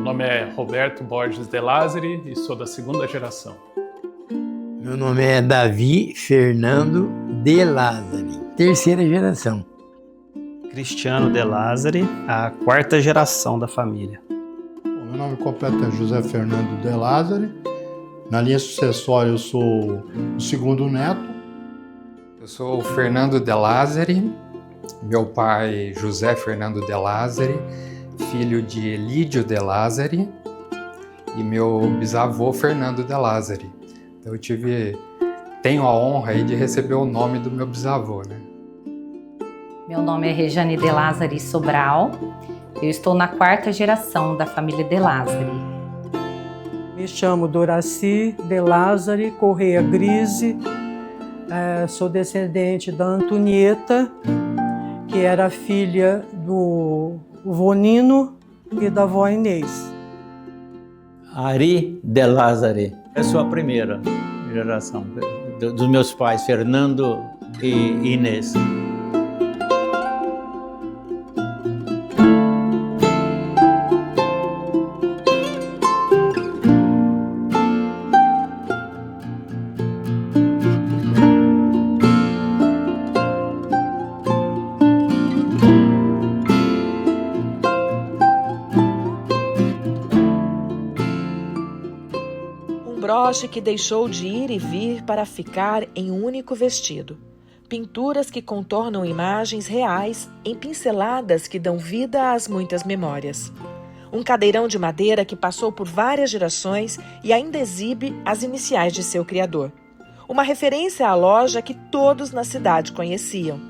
nome é Roberto Borges de Lázari e sou da segunda geração. Meu nome é Davi Fernando de Lázari, terceira geração. Cristiano de Lázari, a quarta geração da família. Meu nome completo é José Fernando de Lázari. Na linha sucessória eu sou o segundo neto. Eu sou o Fernando de Lázari, meu pai José Fernando de Lázari, filho de Elídio de Lázari, e meu bisavô Fernando de Lázari. Então tenho a honra aí de receber o nome do meu bisavô, né? Meu nome é Rejane de Lázari Sobral. Eu estou na quarta geração da família de Lázari. Me chamo Doraci de Lázari Correia Grise. Sou descendente da Antonieta, que era filha do vô Nino e da vó Inês. Ari de Lázari. Eu sou a primeira geração dos meus pais, Fernando e Inês. Broche que deixou de ir e vir para ficar em um único vestido. Pinturas que contornam imagens reais em pinceladas que dão vida às muitas memórias. Um cadeirão de madeira que passou por várias gerações e ainda exibe as iniciais de seu criador. Uma referência à loja que todos na cidade conheciam.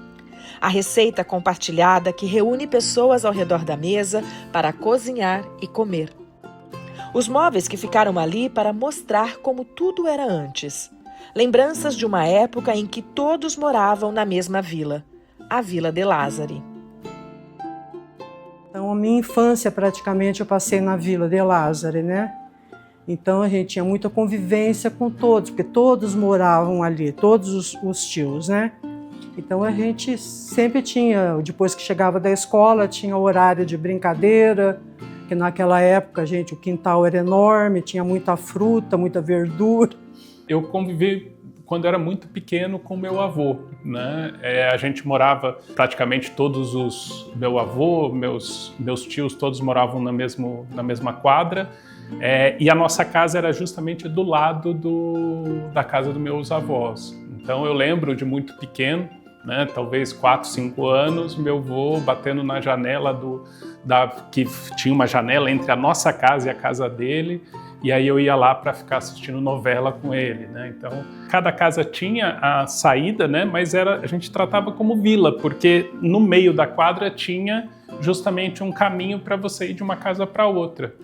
A receita compartilhada que reúne pessoas ao redor da mesa para cozinhar e comer. Os móveis que ficaram ali para mostrar como tudo era antes. Lembranças de uma época em que todos moravam na mesma vila, a Vila de Lázari. Então, a minha infância praticamente eu passei na Vila de Lázari, né? Então a gente tinha muita convivência com todos, porque todos moravam ali, todos os tios, né? Então a gente sempre tinha, depois que chegava da escola, tinha horário de brincadeira, que naquela época, o quintal era enorme, tinha muita fruta, muita verdura. Eu convivi, quando era muito pequeno, com meu avô, né? A gente morava, praticamente meu avô, meus tios, todos moravam na mesma quadra, e a nossa casa era justamente do lado da casa dos meus avós. Então eu lembro de muito pequeno, né, talvez 4, 5 anos, meu avô batendo na janela que tinha uma janela entre a nossa casa e a casa dele, e aí eu ia lá para ficar assistindo novela com ele, né? Então, cada casa tinha a saída, né, mas a gente tratava como vila, porque no meio da quadra tinha justamente um caminho para você ir de uma casa para outra.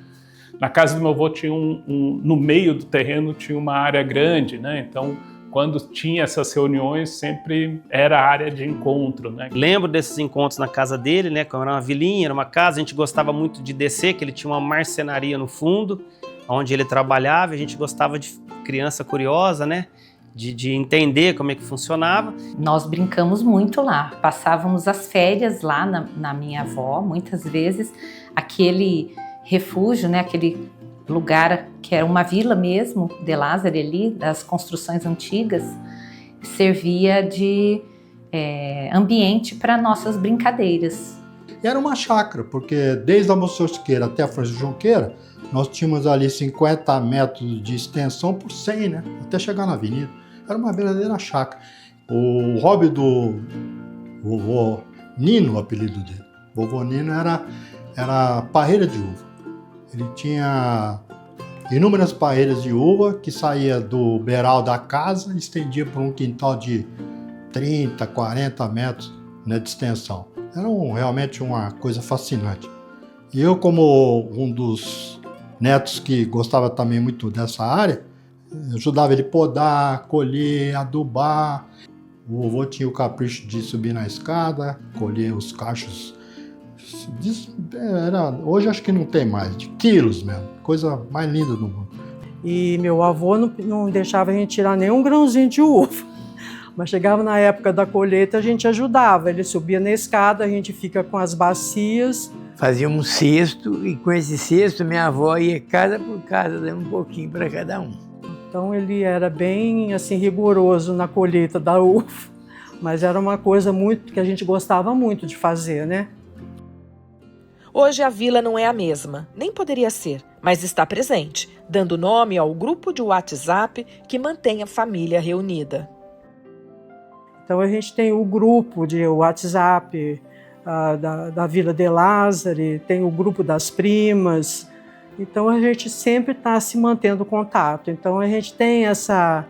Na casa do meu avô tinha no meio do terreno tinha uma área grande, né? Então, quando tinha essas reuniões, sempre era a área de encontro, né? Lembro desses encontros na casa dele, né? Como era uma vilinha, era uma casa, a gente gostava muito de descer, que ele tinha uma marcenaria no fundo, onde ele trabalhava, a gente gostava de criança curiosa, né? De entender como é que funcionava. Nós brincamos muito lá, passávamos as férias lá na minha avó, muitas vezes, aquele refúgio, né? Aquele lugar que era uma vila mesmo, de Lázari ali, das construções antigas, servia de ambiente para nossas brincadeiras. Era uma chácara, porque desde a Mossorqueira até a Francisco Junqueira, nós tínhamos ali 50 metros de extensão por 100, né? Até chegar na avenida. Era uma verdadeira chácara. O hobby do vovô Nino, o apelido dele. O vovô Nino era parreira de uva. Ele tinha inúmeras parreiras de uva que saía do beiral da casa e estendia por um quintal de 30, 40 metros, né, de extensão. Era realmente uma coisa fascinante. E eu, como um dos netos que gostava também muito dessa área, ajudava ele a podar, colher, adubar. O vovô tinha o capricho de subir na escada, colher os cachos. Hoje acho que não tem mais, de quilos mesmo, coisa mais linda do mundo. E meu avô não deixava a gente tirar nenhum grãozinho de uva. Mas chegava na época da colheita, a gente ajudava. Ele subia na escada, a gente fica com as bacias. Fazia um cesto e com esse cesto minha avó ia casa por casa, dando um pouquinho para cada um. Então ele era bem assim rigoroso na colheita da uva, mas era uma coisa muito que a gente gostava muito de fazer, né? Hoje a vila não é a mesma, nem poderia ser, mas está presente, dando nome ao grupo de WhatsApp que mantém a família reunida. Então a gente tem o grupo de WhatsApp da Vila de Lázari, tem o grupo das primas. Então a gente sempre está se mantendo contato. Então a gente tem essa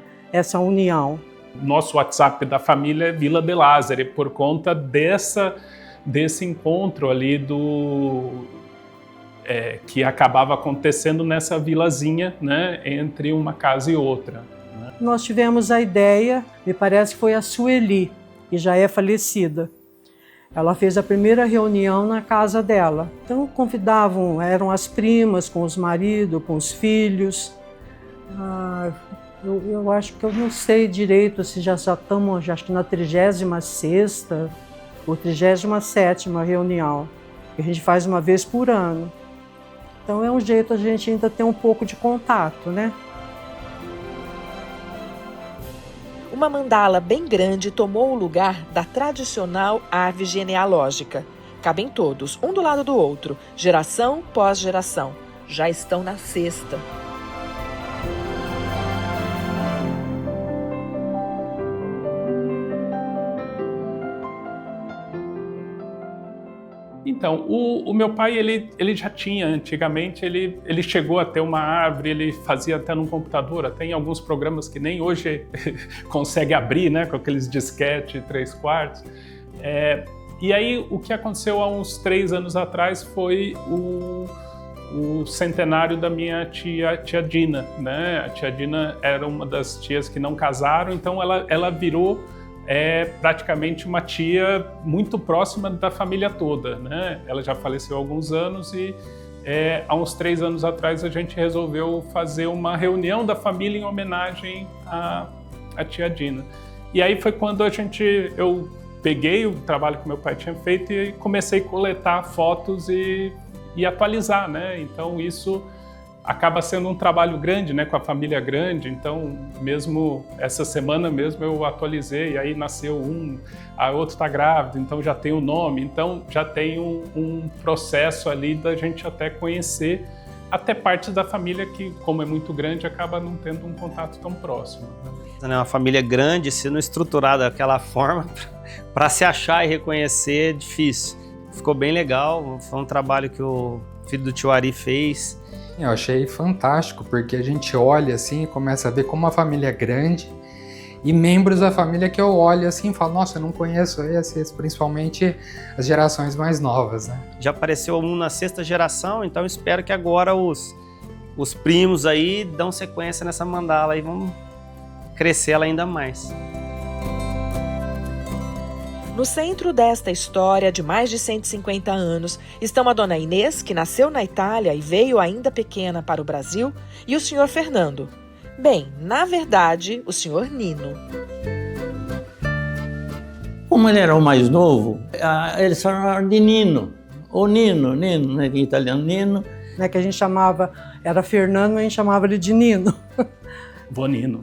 união. Nosso WhatsApp da família é Vila de Lázari, por conta desse encontro ali que acabava acontecendo nessa vilazinha, né, entre uma casa e outra. Né? Nós tivemos a ideia, me parece que foi a Sueli, que já é falecida. Ela fez a primeira reunião na casa dela. Então convidavam, eram as primas com os maridos, com os filhos. Eu acho que eu não sei direito se já estamos, acho que na 36ª ou 37ª reunião, que a gente faz uma vez por ano. Então é um jeito a gente ainda ter um pouco de contato, né? Uma mandala bem grande tomou o lugar da tradicional árvore genealógica. Cabem todos, um do lado do outro, geração pós geração. Já estão na 6ª. Então, o meu pai, ele já tinha, antigamente, ele chegou a ter uma árvore, ele fazia até num computador, até em alguns programas que nem hoje consegue abrir, né, com aqueles disquete 3/4. E aí, o que aconteceu há uns 3 anos atrás foi o centenário da minha tia Dina, né? A tia Dina era uma das tias que não casaram, então ela virou praticamente uma tia muito próxima da família toda, né? Ela já faleceu há alguns anos e há uns 3 anos atrás a gente resolveu fazer uma reunião da família em homenagem à tia Dina. E aí foi quando eu peguei o trabalho que meu pai tinha feito e comecei a coletar fotos e atualizar, né? Então isso acaba sendo um trabalho grande, né, com a família grande. Então, mesmo essa semana mesmo eu atualizei, e aí nasceu a outra está grávida, então já tem o nome, então já tem um processo ali da gente até conhecer até partes da família que, como é muito grande, acaba não tendo um contato tão próximo. Né? Uma família grande, sendo estruturada daquela forma, para se achar e reconhecer é difícil. Ficou bem legal, foi um trabalho que o filho do tio Ari fez. Eu achei fantástico, porque a gente olha assim e começa a ver como a família é grande e membros da família que eu olho assim e falo, nossa, eu não conheço esses, principalmente as gerações mais novas, né? Já apareceu um na 6ª geração, então espero que agora os primos aí dão sequência nessa mandala e vão crescer ela ainda mais. No centro desta história de mais de 150 anos estão a dona Inês, que nasceu na Itália e veio ainda pequena para o Brasil, e o senhor Fernando. Bem, na verdade, o senhor Nino. Como ele era o mais novo, eles chamaram de Nino. Ou Nino, né, em italiano, Nino. Né, que a gente chamava, era Fernando, mas a gente chamava ele de Nino. Vonino.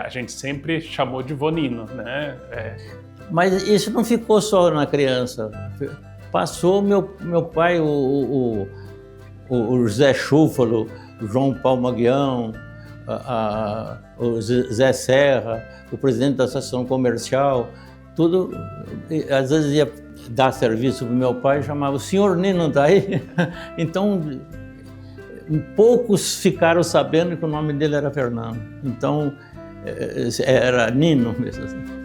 A gente sempre chamou de Vonino, né? Mas isso não ficou só na criança. Passou meu pai, o José Chúfalo, o João Paulo Maguião, o Zé Serra, o presidente da Associação Comercial, tudo. Às vezes ia dar serviço para o meu pai, chamava o senhor Nino está aí? Então, poucos ficaram sabendo que o nome dele era Fernando. Então, era Nino mesmo. Assim.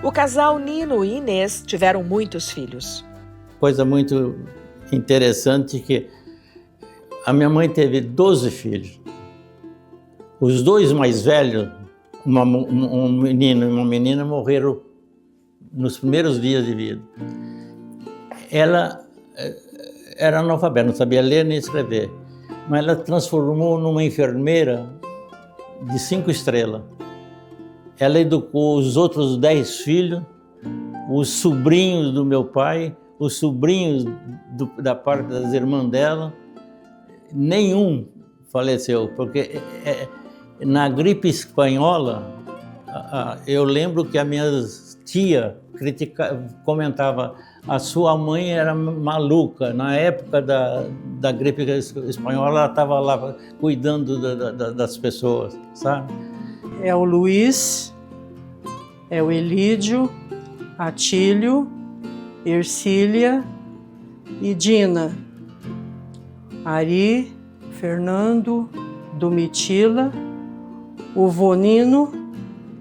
O casal Nino e Inês tiveram muitos filhos. Coisa muito interessante que a minha mãe teve 12 filhos. Os 2 mais velhos, um menino e uma menina, morreram nos primeiros dias de vida. Ela era analfabeta, não sabia ler nem escrever. Mas ela transformou numa enfermeira de 5 estrelas. Ela educou os outros 10 filhos, os sobrinhos do meu pai, os sobrinhos da parte das irmãs dela. Nenhum faleceu, porque na gripe espanhola, eu lembro que a minha tia comentava: a sua mãe era maluca. Na época da gripe espanhola, ela estava lá cuidando das pessoas, sabe? É o Luiz, é o Elídio, Atílio, Ercília e Dina. Ari, Fernando, Domitila, o Vonino,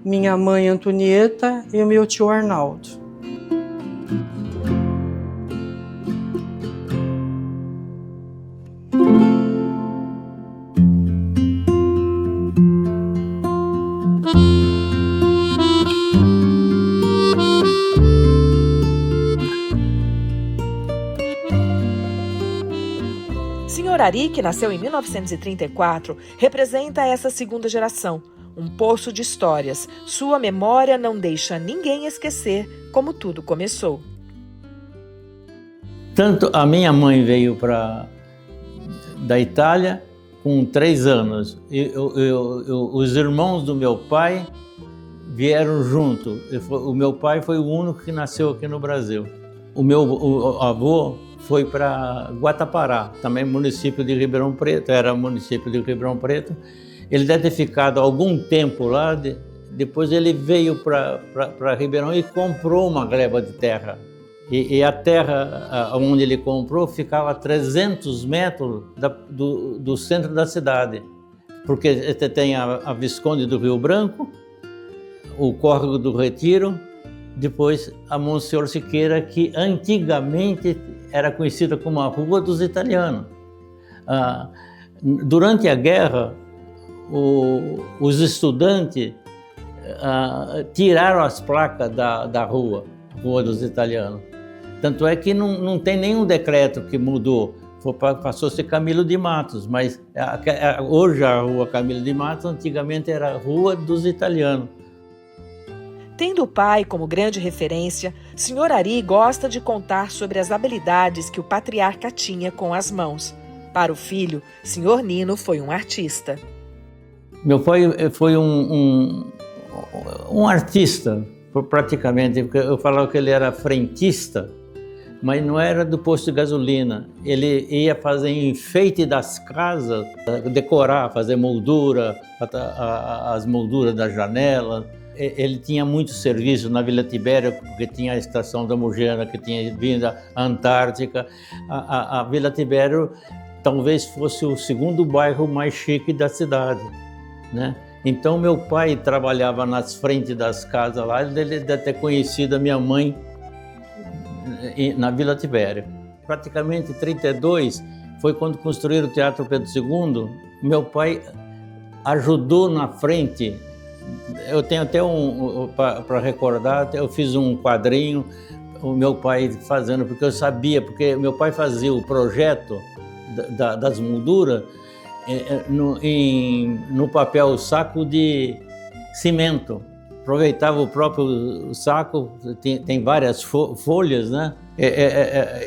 minha mãe Antonieta e o meu tio Arnaldo. Sr. Ari, que nasceu em 1934, representa essa segunda geração, um poço de histórias. Sua memória não deixa ninguém esquecer como tudo começou. Tanto a minha mãe veio da Itália com 3 anos. Os irmãos do meu pai vieram junto. O meu pai foi o único que nasceu aqui no Brasil. O meu avô foi para Guatapará, também município de Ribeirão Preto, era município de Ribeirão Preto. Ele deve ter ficado algum tempo lá, depois ele veio para Ribeirão e comprou uma gleba de terra. E a terra onde ele comprou ficava a 300 metros do centro da cidade, porque tem a Visconde do Rio Branco, o Córrego do Retiro, depois a Monsenhor Siqueira, que antigamente era conhecida como a Rua dos Italianos. Durante a guerra, os estudantes tiraram as placas da Rua dos Italianos. Tanto é que não tem nenhum decreto que mudou. Passou a ser Camilo de Matos, mas hoje a Rua Camilo de Matos, antigamente era a Rua dos Italianos. Tendo o pai como grande referência, Sr. Ari gosta de contar sobre as habilidades que o patriarca tinha com as mãos. Para o filho, Sr. Nino foi um artista. Meu pai foi um artista, praticamente, porque eu falava que ele era frentista, mas não era do posto de gasolina. Ele ia fazer enfeite das casas, decorar, fazer moldura, as molduras das janelas. Ele tinha muito serviço na Vila Tibério, porque tinha a estação da Mugena, que tinha vindo a Antártica. A Vila Tibério talvez fosse o segundo bairro mais chique da cidade, né? Então meu pai trabalhava nas frentes das casas lá, ele deve ter conhecido a minha mãe na Vila Tibério. Praticamente em 1932 foi quando construíram o Teatro Pedro II. Meu pai ajudou na frente. Eu tenho até para recordar, eu fiz um quadrinho, o meu pai fazendo, porque eu sabia, porque meu pai fazia o projeto das molduras no papel saco de cimento. Aproveitava o próprio saco, tem várias folhas, né?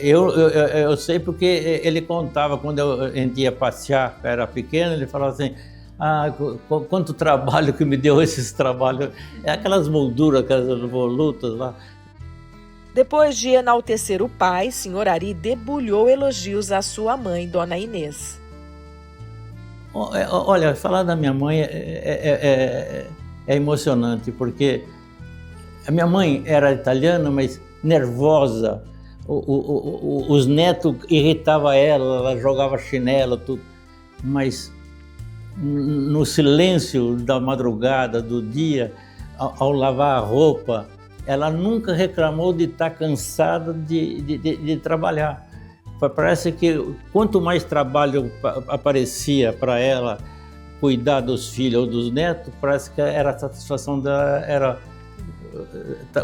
Eu sei porque ele contava, quando a gente ia passear, era pequeno, ele falava assim: quanto trabalho que me deu esses trabalhos. Aquelas molduras, aquelas volutas lá. Depois de enaltecer o pai, Sr. Ari debulhou elogios à sua mãe, Dona Inês. Olha, falar da minha mãe é emocionante, porque a minha mãe era italiana, mas nervosa. Os netos irritavam ela jogava chinelo, tudo. Mas no silêncio da madrugada, do dia, ao lavar a roupa, ela nunca reclamou de estar cansada de trabalhar. Parece que quanto mais trabalho aparecia para ela cuidar dos filhos ou dos netos, parece que era a satisfação dela, era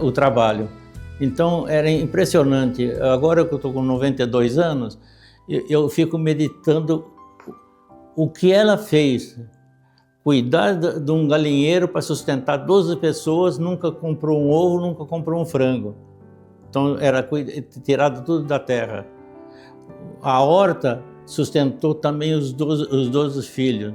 o trabalho. Então era impressionante. Agora que eu estou com 92 anos, eu fico meditando o que ela fez. Cuidar de um galinheiro para sustentar 12 pessoas, nunca comprou um ovo, nunca comprou um frango. Então era tirado tudo da terra. A horta sustentou também os 12 filhos.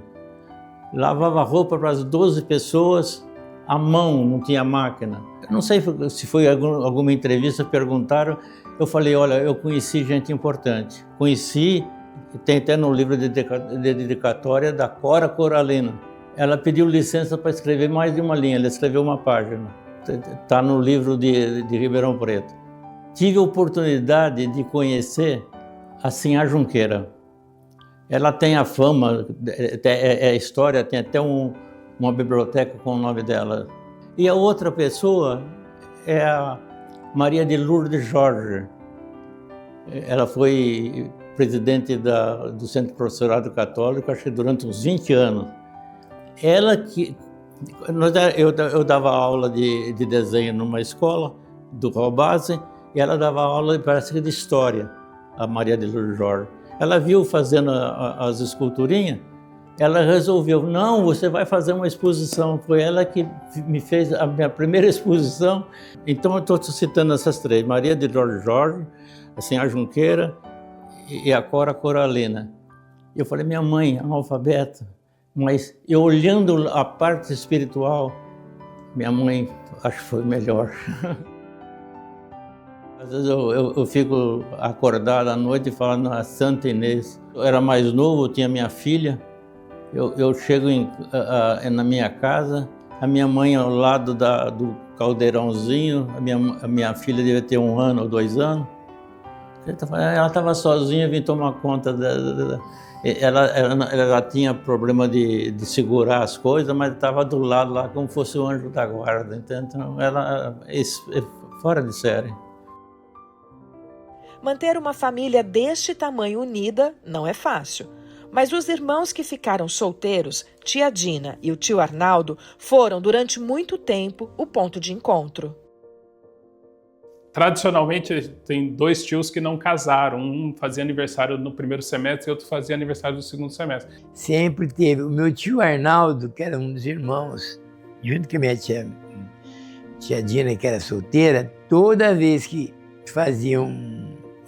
Lavava roupa para as 12 pessoas à mão, não tinha máquina. Eu não sei se foi alguma entrevista, perguntaram, eu falei, olha, eu conheci gente importante. Conheci, tem até no livro de dedicatória da Cora Coralina. Ela pediu licença para escrever mais de uma linha, ela escreveu uma página. Está no livro de Ribeirão Preto. Tive a oportunidade de conhecer a Sinhá Junqueira. Ela tem a fama, é história, tem até uma biblioteca com o nome dela. E a outra pessoa é a Maria de Lourdes Jorge. Ela foi presidente do Centro Professorado Católico, acho que durante uns 20 anos. Ela que... Eu dava aula de desenho numa escola do Raul Base, e ela dava aula, parece que de história, a Maria de Lourdes Jorge. Ela viu fazendo as esculturinhas, ela resolveu, não, você vai fazer uma exposição. Foi ela que me fez a minha primeira exposição. Então eu estou citando essas três, Maria de Lourdes Jorge, a Sinhá Junqueira e a Cora Coralina. Eu falei, minha mãe, analfabeta, mas eu olhando a parte espiritual, minha mãe acho que foi melhor. Às vezes eu fico acordado à noite falando a Santa Inês. Eu era mais novo, tinha minha filha. Eu chego na minha casa, a minha mãe ao lado do caldeirãozinho, a minha filha devia ter 1 ano ou 2 anos. Ela estava sozinha, vim tomar conta dela. Ela tinha problema de segurar as coisas, mas estava do lado lá como fosse o anjo da guarda. Então ela é fora de série. Manter uma família deste tamanho unida não é fácil. Mas os irmãos que ficaram solteiros, tia Dina e o tio Arnaldo, foram durante muito tempo o ponto de encontro. Tradicionalmente, tem 2 tios que não casaram. Um fazia aniversário no primeiro semestre e outro fazia aniversário no segundo semestre. Sempre teve. O meu tio Arnaldo, que era um dos irmãos, junto com a minha tia Dina, que era solteira, toda vez que faziam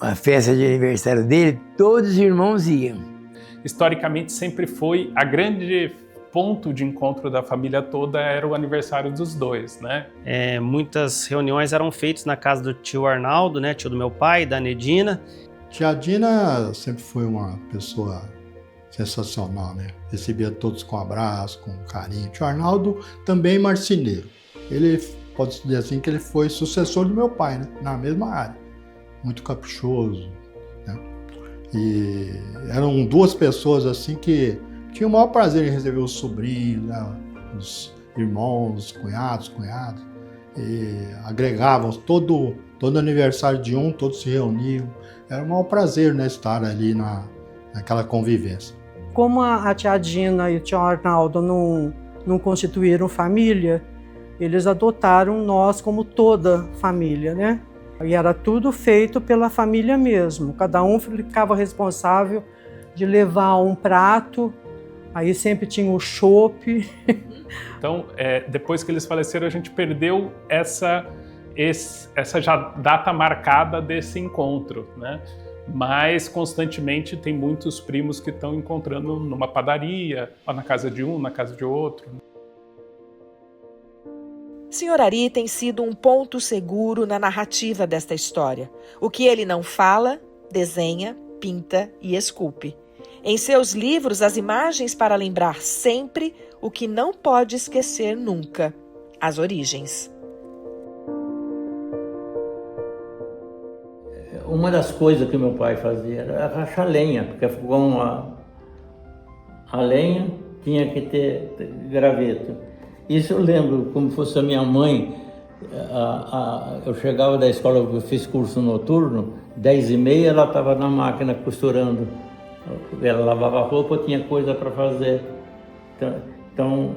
uma festa de aniversário dele, todos os irmãos iam. Historicamente, sempre foi a grande ponto de encontro da família toda era o aniversário dos 2, né? Muitas reuniões eram feitas na casa do tio Arnaldo, né? Tio do meu pai, da Nedina. Tia Dina sempre foi uma pessoa sensacional, né? Recebia todos com abraço, com carinho. Tio Arnaldo também marceneiro. Ele, pode dizer assim, que ele foi sucessor do meu pai, né? Na mesma área. Muito caprichoso, né? E eram 2 pessoas assim que tinham o maior prazer em receber os sobrinhos, né? Os irmãos, os cunhados, e agregavam todo aniversário de um, todos se reuniam. Era um maior prazer, né, estar ali naquela convivência. Como a tia Dina e o tio Arnaldo não constituíram família, eles adotaram nós como toda família, né? E era tudo feito pela família mesmo. Cada um ficava responsável de levar um prato, aí sempre tinha o chopp. Então, depois que eles faleceram, a gente perdeu essa já data marcada desse encontro, né? Mas, constantemente, tem muitos primos que estão encontrando numa padaria, ou na casa de um, na casa de outro. Sr. Ari tem sido um ponto seguro na narrativa desta história. O que ele não fala, desenha, pinta e esculpe. Em seus livros, as imagens para lembrar sempre o que não pode esquecer nunca: as origens. Uma das coisas que meu pai fazia era rachar lenha, porque a lenha tinha que ter graveto. Isso eu lembro como fosse a minha mãe. Eu chegava da escola, eu fiz curso noturno, 10h30 ela estava na máquina costurando. Ela lavava roupa, tinha coisa para fazer. Então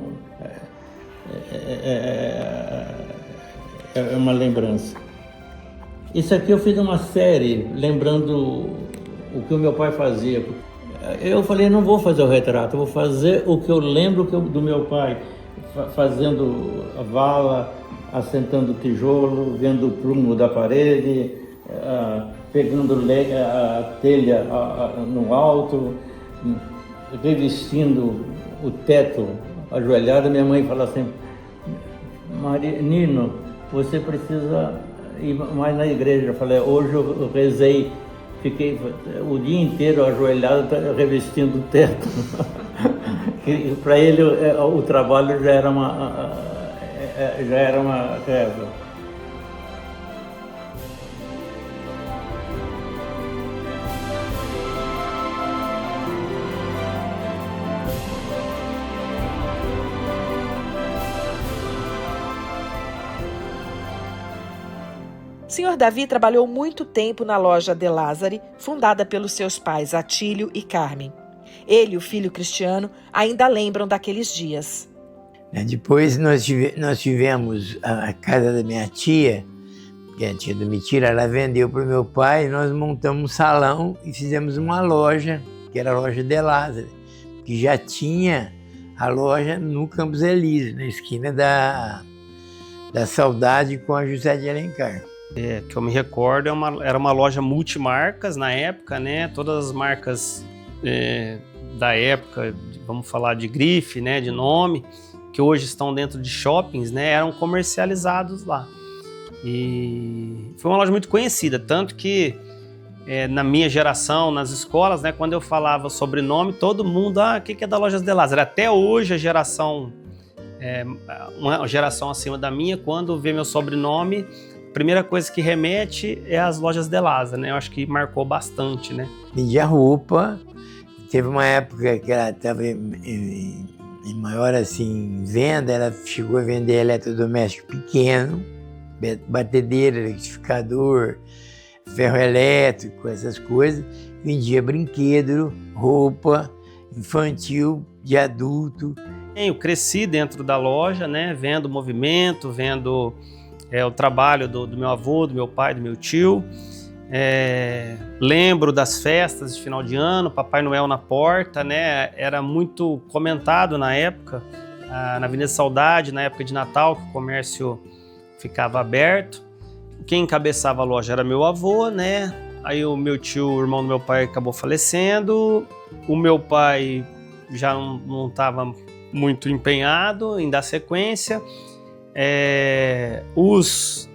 é uma lembrança. Isso aqui eu fiz uma série, lembrando o que o meu pai fazia. Eu falei, não vou fazer o retrato, eu vou fazer o que eu lembro do meu pai, fazendo a vala, assentando o tijolo, vendo o prumo da parede, pegando a telha no alto, revestindo o teto ajoelhado. Minha mãe fala assim, Nino, você precisa ir mais na igreja. Eu falei, hoje eu rezei, fiquei o dia inteiro ajoelhado, revestindo o teto. Para ele o trabalho já era uma reza. Sr. Davi trabalhou muito tempo na loja De Lázari, fundada pelos seus pais Atílio e Carmen. Ele e o filho Cristiano ainda lembram daqueles dias. Depois nós tivemos a casa da minha tia, que é a tia do Mitira, ela vendeu para o meu pai, e nós montamos um salão e fizemos uma loja, que era a loja De Lázari, que já tinha a loja no Campos Elíseos, na esquina da Saudade com a José de Alencar. Que eu me recordo, era uma loja multimarcas na época, né? Todas as marcas da época, vamos falar de grife, né? De nome, que hoje estão dentro de shoppings, né? Eram comercializados lá. E foi uma loja muito conhecida, tanto que na minha geração, nas escolas, né? Quando eu falava sobrenome, todo mundo, o que é da Lojas De Lázari? Até hoje a geração, uma geração acima da minha, quando vê meu sobrenome, a primeira coisa que remete é as Lojas De Lázari, né? Eu acho que marcou bastante, né? Vendia roupa, teve uma época que ela estava em maior assim, venda, ela chegou a vender eletrodoméstico pequeno, batedeira, liquidificador, ferro elétrico, essas coisas. Vendia brinquedo, roupa infantil, de adulto. Eu cresci dentro da loja, né? Vendo o movimento, vendo o trabalho do meu avô, do meu pai, do meu tio. Lembro das festas de final de ano, Papai Noel na porta, né? Era muito comentado na época, na Avenida Saudade, na época de Natal, que o comércio ficava aberto. Quem encabeçava a loja era meu avô, né? Aí o meu tio, o irmão do meu pai, acabou falecendo. O meu pai já não estava muito empenhado em dar sequência. Os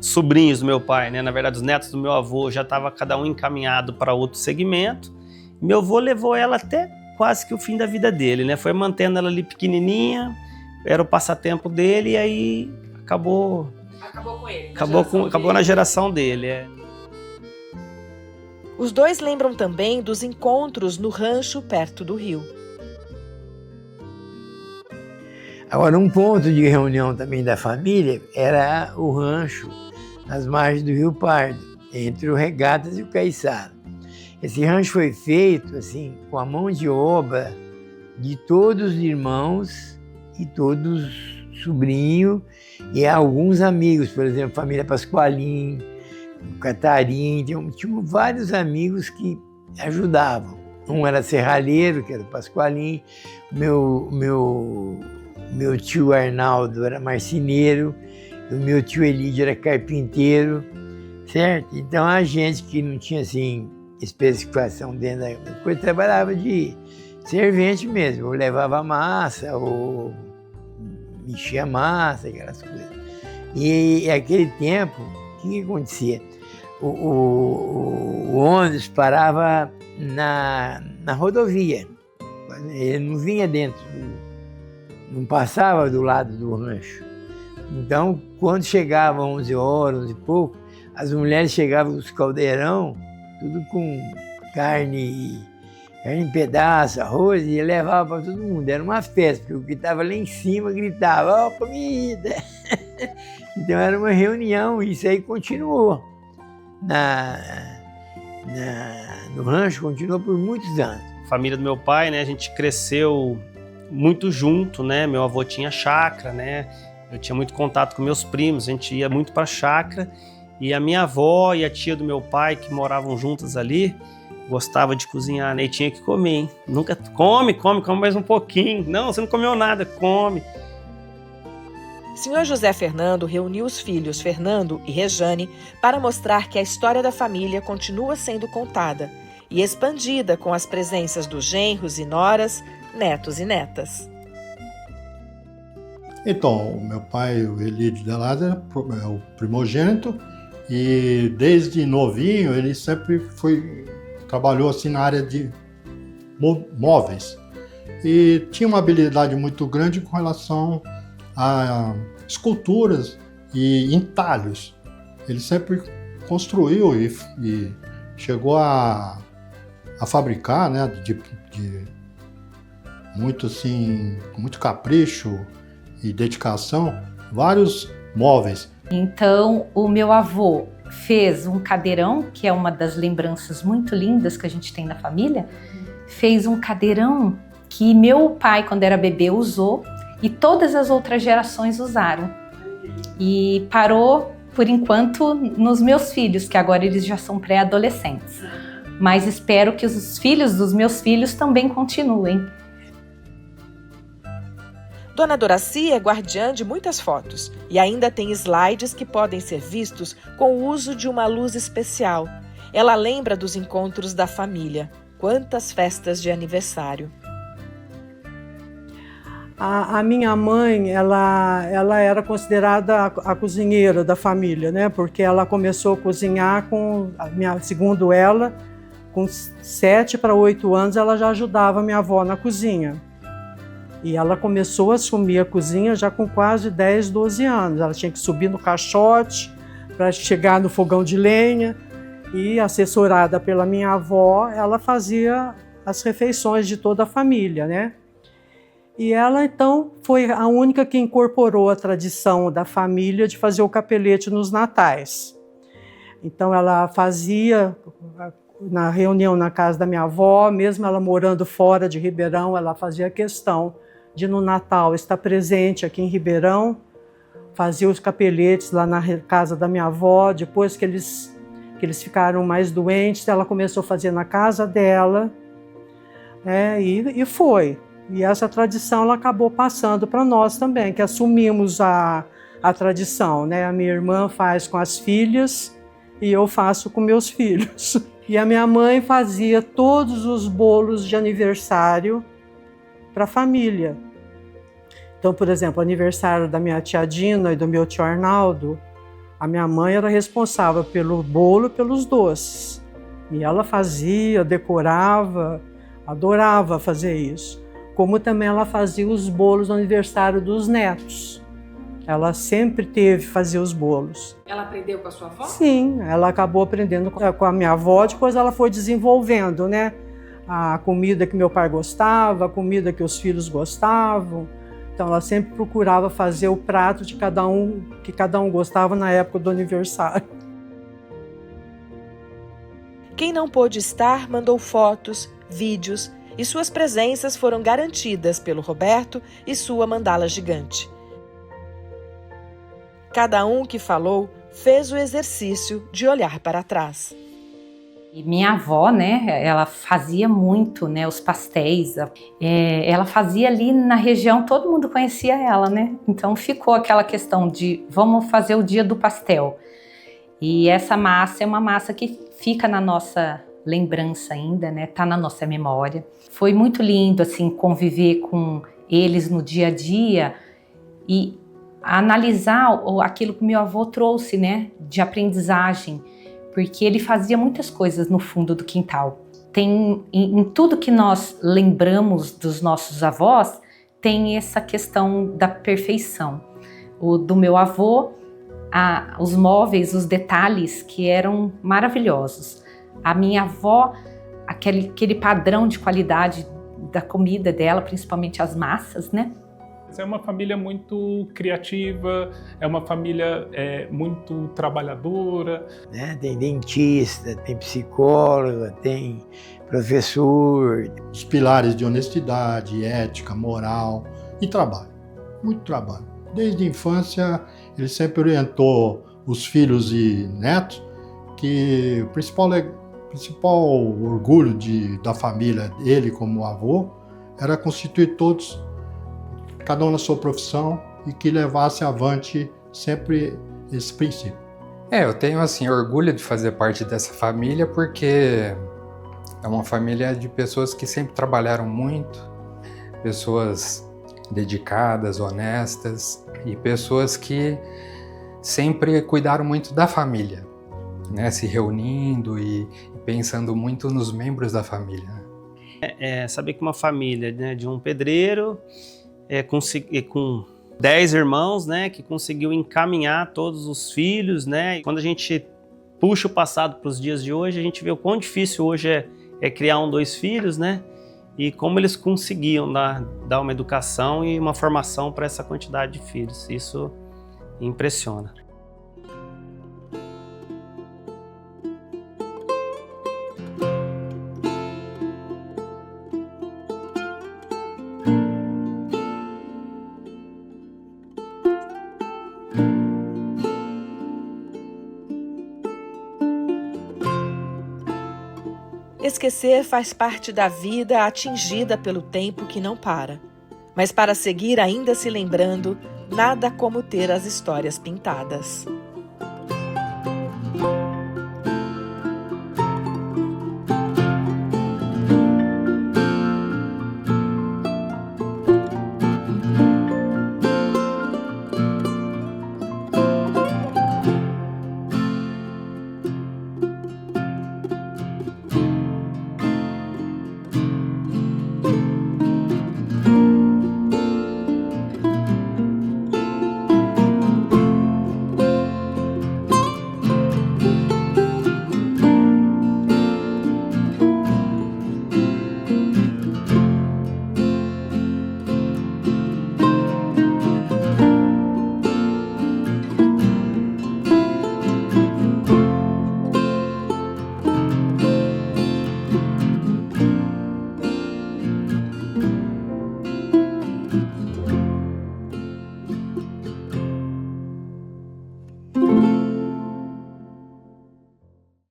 sobrinhos do meu pai, né? Na verdade os netos do meu avô, já estava cada um encaminhado para outro segmento. Meu avô levou ela até quase que o fim da vida dele, né? Foi mantendo ela ali pequenininha, era o passatempo dele, e aí acabou com ele. Acabou na geração dele. Os dois lembram também dos encontros no rancho perto do rio. Agora, um ponto de reunião também da família era o rancho nas margens do Rio Pardo, entre o Regatas e o Caiçara. Esse rancho foi feito assim com a mão de obra de todos os irmãos e todos sobrinhos e alguns amigos, por exemplo, a família Pasqualim, o Catarim, tinham vários amigos que ajudavam. Um era serralheiro, que era o Pasqualim, meu tio Arnaldo era marceneiro, o meu tio Elídio era carpinteiro, certo? Então a gente que não tinha assim especificação dentro da coisa, trabalhava de servente mesmo, ou levava massa, ou mexia massa, aquelas coisas. E naquele tempo, o que acontecia? O ônibus parava na rodovia, ele não vinha dentro, não passava do lado do rancho. Então, quando chegava 11 horas, 11 e pouco, as mulheres chegavam com os caldeirão, tudo com carne em pedaço, arroz, e levava para todo mundo. Era uma festa, porque o que estava lá em cima gritava, comida! Então era uma reunião, e isso aí continuou. No rancho continuou por muitos anos. A família do meu pai, né, a gente cresceu muito junto, né? Meu avô tinha chácara, né? Eu tinha muito contato com meus primos, a gente ia muito para a chácara E a minha avó e a tia do meu pai, que moravam juntas ali, gostava de cozinhar, né? E tinha que comer, hein? Nunca come mais um pouquinho. Não, você não comeu nada, come. Senhor José Fernando reuniu os filhos Fernando e Rejane para mostrar que a história da família continua sendo contada e expandida com as presenças dos genros e noras, netos e netas. Então, o meu pai, o Elídio de Lázari, é o primogênito, e desde novinho ele sempre trabalhou assim na área de móveis. E tinha uma habilidade muito grande com relação a esculturas e entalhos. Ele sempre construiu e chegou a fabricar, né, de muito assim, com muito capricho e dedicação, vários móveis. Então, o meu avô fez um cadeirão, que é uma das lembranças muito lindas que a gente tem na família, fez um cadeirão que meu pai, quando era bebê, usou e todas as outras gerações usaram. E parou, por enquanto, nos meus filhos, que agora eles já são pré-adolescentes. Mas espero que os filhos dos meus filhos também continuem. Dona Doraci é guardiã de muitas fotos e ainda tem slides que podem ser vistos com o uso de uma luz especial. Ela lembra dos encontros da família. Quantas festas de aniversário! A minha mãe, ela era considerada a cozinheira da família, né? Porque ela começou a cozinhar segundo ela, com 7 para 8 anos, ela já ajudava a minha avó na cozinha. E ela começou a assumir a cozinha já com quase 10, 12 anos. Ela tinha que subir no caixote para chegar no fogão de lenha. E, assessorada pela minha avó, ela fazia as refeições de toda a família, né? E ela, então, foi a única que incorporou a tradição da família de fazer o capelete nos natais. Então, ela fazia na reunião na casa da minha avó, mesmo ela morando fora de Ribeirão, ela fazia questão de, no Natal, estar presente aqui em Ribeirão, fazia os capeletes lá na casa da minha avó. Depois que eles ficaram mais doentes, ela começou a fazer na casa dela, e foi. E essa tradição ela acabou passando para nós também, que assumimos a tradição, né? A minha irmã faz com as filhas e eu faço com meus filhos. E a minha mãe fazia todos os bolos de aniversário para a família. Então, por exemplo, o aniversário da minha tia Dina e do meu tio Arnaldo, a minha mãe era responsável pelo bolo e pelos doces. E ela fazia, decorava, adorava fazer isso. Como também ela fazia os bolos no aniversário dos netos. Ela sempre teve que fazer os bolos. Ela aprendeu com a sua avó? Sim, ela acabou aprendendo com a minha avó, depois ela foi desenvolvendo, né? A comida que meu pai gostava, a comida que os filhos gostavam. Então ela sempre procurava fazer o prato de que cada um gostava na época do aniversário. Quem não pôde estar mandou fotos, vídeos, e suas presenças foram garantidas pelo Roberto e sua mandala gigante. Cada um que falou fez o exercício de olhar para trás. E minha avó, né, ela fazia muito, né, os pastéis. Ela fazia ali na região, todo mundo conhecia ela, né? Então ficou aquela questão de vamos fazer o dia do pastel. E essa massa é uma massa que fica na nossa lembrança ainda, né? Tá na nossa memória. Foi muito lindo, assim, conviver com eles no dia a dia e analisar aquilo que meu avô trouxe, né? De aprendizagem, porque ele fazia muitas coisas no fundo do quintal. Tem, em tudo que nós lembramos dos nossos avós, tem essa questão da perfeição. O do meu avô, os móveis, os detalhes que eram maravilhosos. A minha avó, aquele padrão de qualidade da comida dela, principalmente as massas, né? É uma família muito criativa, é uma família muito trabalhadora. Né? Tem dentista, tem psicóloga, tem professor. Os pilares de honestidade, ética, moral e trabalho. Muito trabalho. Desde a infância, ele sempre orientou os filhos e netos, que o principal orgulho da família dele como avô era constituir todos, cada um na sua profissão, e que levasse avante sempre esse princípio. Eu tenho assim orgulho de fazer parte dessa família, porque é uma família de pessoas que sempre trabalharam muito, pessoas dedicadas, honestas e pessoas que sempre cuidaram muito da família, né? Se reunindo e pensando muito nos membros da família. Saber que uma família, né, de um pedreiro com 10 irmãos, né, que conseguiu encaminhar todos os filhos, né? Quando a gente puxa o passado para os dias de hoje, a gente vê o quão difícil hoje é criar 2 filhos, né? E como eles conseguiam dar uma educação e uma formação para essa quantidade de filhos. Isso impressiona. Esquecer faz parte da vida atingida pelo tempo que não para. Mas para seguir ainda se lembrando, nada como ter as histórias pintadas.